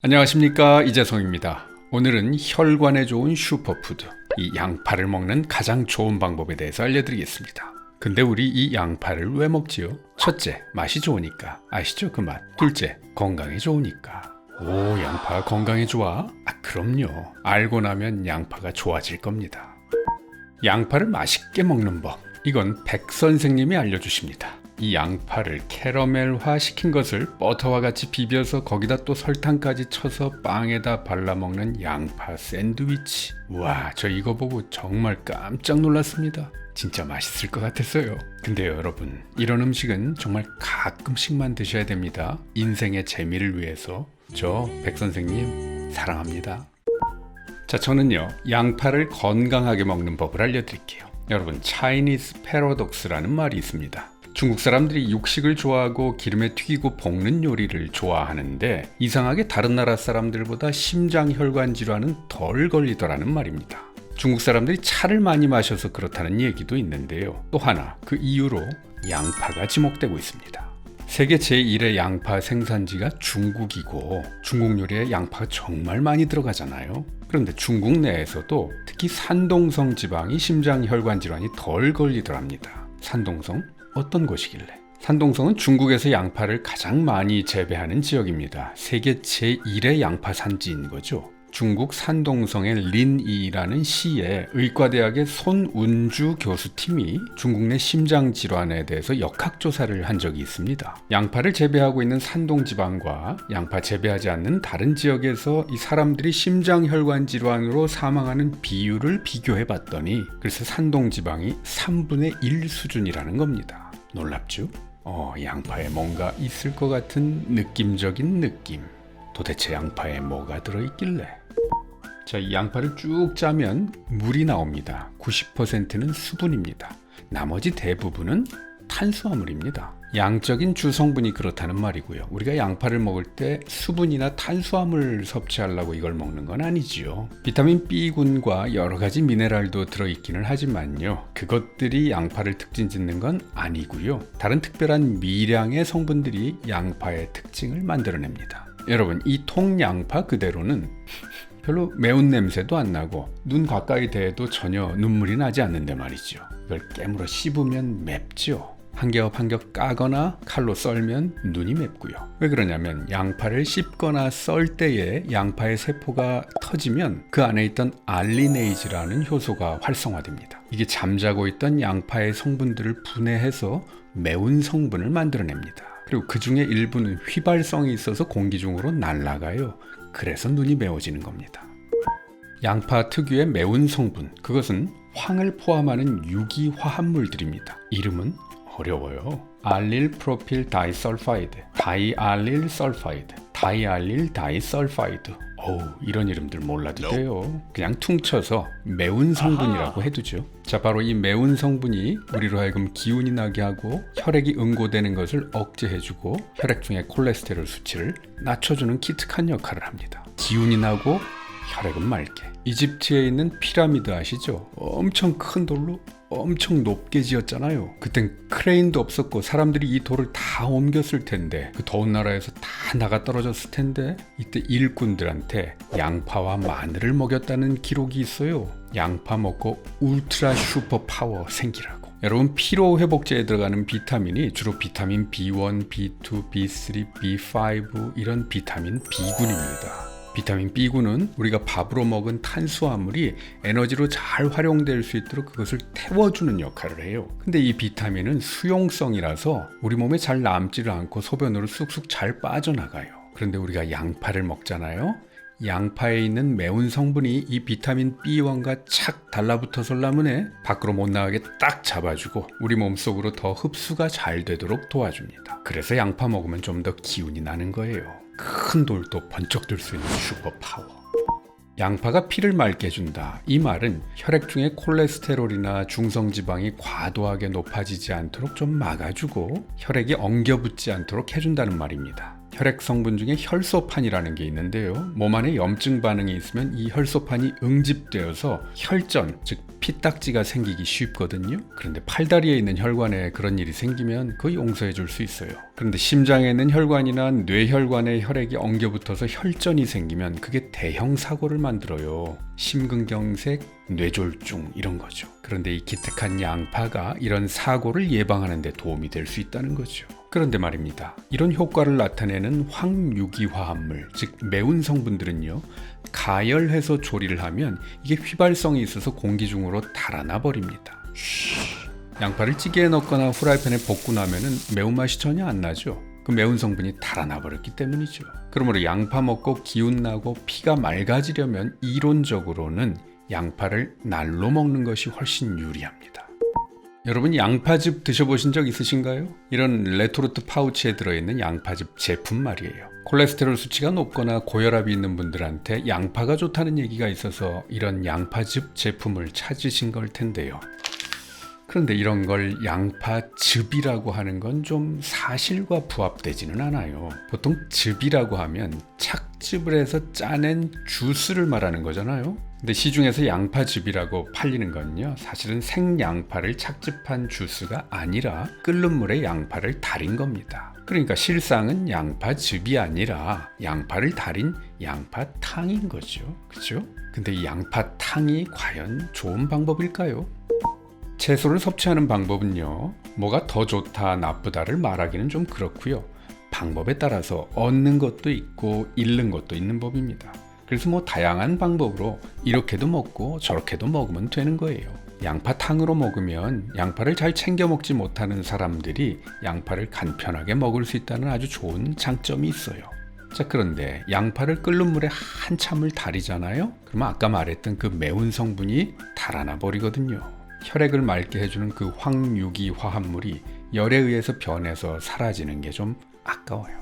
안녕하십니까, 이재성입니다. 오늘은 혈관에 좋은 슈퍼푸드, 이 양파를 먹는 가장 좋은 방법에 대해서 알려드리겠습니다. 근데 우리 이 양파를 왜 먹지요? 첫째, 맛이 좋으니까. 아시죠? 그 맛. 둘째, 건강에 좋으니까. 오, 양파 건강에 좋아? 그럼요. 알고 나면 양파가 좋아질 겁니다. 양파를 맛있게 먹는 법, 이건 백 선생님이 알려주십니다. 이 양파를 캐러멜화 시킨 것을 버터와 같이 비벼서 거기다 또 설탕까지 쳐서 빵에다 발라먹는 양파 샌드위치. 와, 저 이거 보고 정말 깜짝 놀랐습니다. 진짜 맛있을 것 같았어요. 근데요, 여러분, 이런 음식은 정말 가끔씩만 드셔야 됩니다. 인생의 재미를 위해서. 저 백선생님 사랑합니다. 자, 저는요, 양파를 건강하게 먹는 법을 알려드릴게요. 여러분, 차이니즈 패러독스라는 말이 있습니다. 중국 사람들이 육식을 좋아하고 기름에 튀기고 볶는 요리를 좋아하는데 이상하게 다른 나라 사람들보다 심장혈관 질환은 덜 걸리더라는 말입니다. 중국 사람들이 차를 많이 마셔서 그렇다는 얘기도 있는데요. 또 하나, 그 이유로 양파가 지목되고 있습니다. 세계 제1의 양파 생산지가 중국이고 중국 요리에 양파가 정말 많이 들어가잖아요. 그런데 중국 내에서도 특히 산동성 지방이 심장혈관 질환이 덜 걸리더랍니다. 산동성? 어떤 곳이길래? 산동성은 중국에서 양파를 가장 많이 재배하는 지역입니다. 세계 제1의 양파 산지인 거죠. 중국 산동성의 린이라는 시에 의과대학의 손운주 교수팀이 중국 내 심장질환에 대해서 역학조사를 한 적이 있습니다. 양파를 재배하고 있는 산동지방과 양파 재배하지 않는 다른 지역에서 이 사람들이 심장혈관 질환으로 사망하는 비율을 비교해봤더니 그래서 산동지방이 3분의 1 수준이라는 겁니다. 놀랍죠? 양파에 뭔가 있을 것 같은 느낌적인 느낌. 도대체 양파에 뭐가 들어있길래? 자, 이 양파를 쭉 짜면 물이 나옵니다. 90%는 수분입니다. 나머지 대부분은 탄수화물입니다. 양적인 주성분이 그렇다는 말이고요. 우리가 양파를 먹을 때 수분이나 탄수화물 섭취하려고 이걸 먹는 건 아니지요. 비타민 B군과 여러 가지 미네랄도 들어있기는 하지만요. 그것들이 양파를 특징 짓는 건 아니고요. 다른 특별한 미량의 성분들이 양파의 특징을 만들어냅니다. 여러분, 이 통양파 그대로는 별로 매운 냄새도 안 나고 눈 가까이 대도 전혀 눈물이 나지 않는데 말이죠. 이걸 깨물어 씹으면 맵죠. 한 겹 한 겹 까거나 칼로 썰면 눈이 맵고요. 왜 그러냐면 양파를 씹거나 썰 때에 양파의 세포가 터지면 그 안에 있던 알리네이즈라는 효소가 활성화됩니다. 이게 잠자고 있던 양파의 성분들을 분해해서 매운 성분을 만들어냅니다. 그리고 그 중에 일부는 휘발성이 있어서 공기 중으로 날아가요. 그래서 눈이 매워지는 겁니다. 양파 특유의 매운 성분, 그것은 황을 포함하는 유기 화합물들입니다. 이름은 어려워요. 알릴 프로필 다이설파이드, 다이알릴 설파이드, 다이알릴 다이설파이드. 이런 이름들 몰라도 돼요. 그냥 퉁쳐서 매운 성분이라고 해두죠. 자, 바로 이 매운 성분이 우리로 하여금 기운이 나게 하고 혈액이 응고되는 것을 억제해주고 혈액 중의 콜레스테롤 수치를 낮춰주는 기특한 역할을 합니다. 기운이 나고 혈액은 맑게. 이집트에 있는 피라미드 아시죠? 엄청 큰 돌로 엄청 높게 지었잖아요. 그땐 크레인도 없었고 사람들이 이 돌을 다 옮겼을 텐데 그 더운 나라에서 다 나가 떨어졌을 텐데 이때 일꾼들한테 양파와 마늘을 먹였다는 기록이 있어요. 양파 먹고 울트라 슈퍼 파워 생기라고. 여러분, 피로 회복제에 들어가는 비타민이 주로 비타민 B1, B2, B3, B5 이런 비타민 B군입니다. 비타민 B군은 우리가 밥으로 먹은 탄수화물이 에너지로 잘 활용될 수 있도록 그것을 태워주는 역할을 해요. 근데 이 비타민은 수용성이라서 우리 몸에 잘 남지를 않고 소변으로 쑥쑥 잘 빠져나가요. 그런데 우리가 양파를 먹잖아요. 양파에 있는 매운 성분이 이 비타민 B1과 착 달라붙어서라문에 밖으로 못 나가게 딱 잡아주고 우리 몸속으로 더 흡수가 잘 되도록 도와줍니다. 그래서 양파 먹으면 좀 더 기운이 나는 거예요. 큰 돌도 번쩍 들 수 있는 슈퍼파워. 양파가 피를 맑게 해준다. 이 말은 혈액 중에 콜레스테롤이나 중성지방이 과도하게 높아지지 않도록 좀 막아주고 혈액이 엉겨붙지 않도록 해준다는 말입니다. 혈액 성분 중에 혈소판이라는 게 있는데요. 몸 안에 염증 반응이 있으면 이 혈소판이 응집되어서 혈전, 즉 피딱지가 생기기 쉽거든요. 그런데 팔다리에 있는 혈관에 그런 일이 생기면 거의 용서해 줄 수 있어요. 그런데 심장에 있는 혈관이나 뇌혈관에 혈액이 엉겨붙어서 혈전이 생기면 그게 대형 사고를 만들어요. 심근경색, 뇌졸중 이런 거죠. 그런데 이 기특한 양파가 이런 사고를 예방하는 데 도움이 될 수 있다는 거죠. 그런데 말입니다. 이런 효과를 나타내는 황유기화합물, 즉 매운 성분들은요, 가열해서 조리를 하면 이게 휘발성이 있어서 공기 중으로 달아나 버립니다. 양파를 찌개에 넣거나 후라이팬에 볶고 나면은 매운맛이 전혀 안 나죠. 그 매운 성분이 달아나 버렸기 때문이죠. 그러므로 양파 먹고 기운 나고 피가 맑아지려면 이론적으로는 양파를 날로 먹는 것이 훨씬 유리합니다. 여러분 양파즙 드셔보신 적 있으신가요? 이런 레토르트 파우치에 들어있는 양파즙 제품 말이에요. 콜레스테롤 수치가 높거나 고혈압이 있는 분들한테 양파가 좋다는 얘기가 있어서 이런 양파즙 제품을 찾으신 걸 텐데요. 그런데 이런 걸 양파즙이라고 하는 건 좀 사실과 부합되지는 않아요. 보통 즙이라고 하면 착즙을 해서 짜낸 주스를 말하는 거잖아요. 근데 시중에서 양파즙이라고 팔리는 건요, 사실은 생양파를 착즙한 주스가 아니라 끓는 물에 양파를 달인 겁니다. 그러니까 실상은 양파즙이 아니라 양파를 달인 양파탕인 거죠. 그죠? 근데 이 양파탕이 과연 좋은 방법일까요? 채소를 섭취하는 방법은요, 뭐가 더 좋다 나쁘다를 말하기는 좀 그렇고요. 방법에 따라서 얻는 것도 있고 잃는 것도 있는 법입니다. 그래서 뭐 다양한 방법으로 이렇게도 먹고 저렇게도 먹으면 되는 거예요. 양파탕으로 먹으면 양파를 잘 챙겨 먹지 못하는 사람들이 양파를 간편하게 먹을 수 있다는 아주 좋은 장점이 있어요. 자, 그런데 양파를 끓는 물에 한참을 달이잖아요. 그러면 아까 말했던 그 매운 성분이 달아나 버리거든요. 혈액을 맑게 해주는 그 황유기 화합물이 열에 의해서 변해서 사라지는 게 좀 아까워요.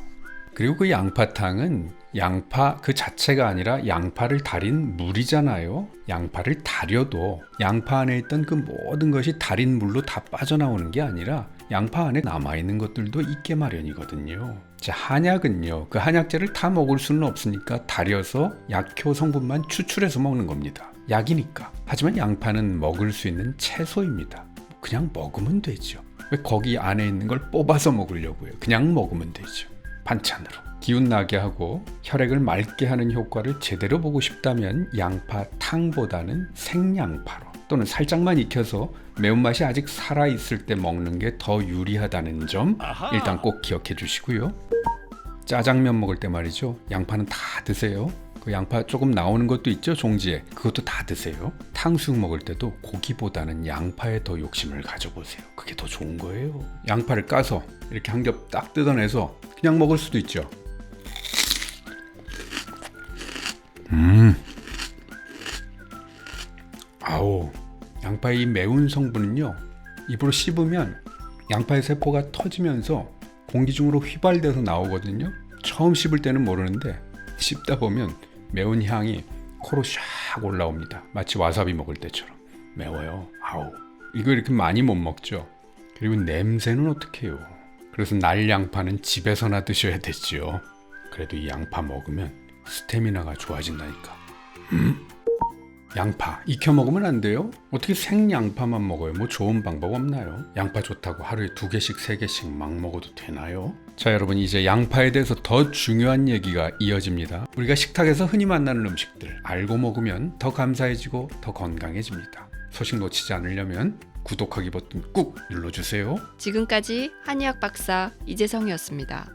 그리고 그 양파탕은 양파 그 자체가 아니라 양파를 달인 물이잖아요. 양파를 달여도 양파 안에 있던 그 모든 것이 달인 물로 다 빠져나오는 게 아니라 양파 안에 남아있는 것들도 있게 마련이거든요. 자, 한약은요, 그 한약재를 다 먹을 수는 없으니까 달여서 약효 성분만 추출해서 먹는 겁니다. 약이니까. 하지만 양파는 먹을 수 있는 채소입니다. 그냥 먹으면 되죠. 왜 거기 안에 있는 걸 뽑아서 먹으려고요? 그냥 먹으면 되죠. 반찬으로. 기운 나게 하고 혈액을 맑게 하는 효과를 제대로 보고 싶다면 양파탕보다는 생양파로 또는 살짝만 익혀서 매운맛이 아직 살아있을 때 먹는 게 더 유리하다는 점 일단 꼭 기억해 주시고요. 짜장면 먹을 때 말이죠, 양파는 다 드세요. 그 양파 조금 나오는 것도 있죠, 종지에. 그것도 다 드세요. 탕수육 먹을 때도 고기보다는 양파에 더 욕심을 가져보세요. 그게 더 좋은 거예요. 양파를 까서 이렇게 한 겹 딱 뜯어내서 그냥 먹을 수도 있죠. 아우, 양파의 이 매운 성분은요, 입으로 씹으면 양파의 세포가 터지면서 공기 중으로 휘발돼서 나오거든요. 처음 씹을 때는 모르는데 씹다 보면 매운 향이 코로 샥 올라옵니다. 마치 와사비 먹을 때처럼 매워요. 아우, 이거 이렇게 많이 못 먹죠. 그리고 냄새는 어떻게 해요? 그래서 날 양파는 집에서나 드셔야 되죠. 그래도 이 양파 먹으면 스태미나가 좋아진다니까. 양파 익혀 먹으면 안 돼요? 어떻게 생양파만 먹어요? 뭐 좋은 방법 없나요? 양파 좋다고 하루에 2개씩 3개씩 막 먹어도 되나요? 자, 여러분, 이제 양파에 대해서 더 중요한 얘기가 이어집니다. 우리가 식탁에서 흔히 만나는 음식들 알고 먹으면 더 감사해지고 더 건강해집니다. 소식 놓치지 않으려면 구독하기 버튼 꾹 눌러주세요. 지금까지 한의학 박사 이재성이었습니다.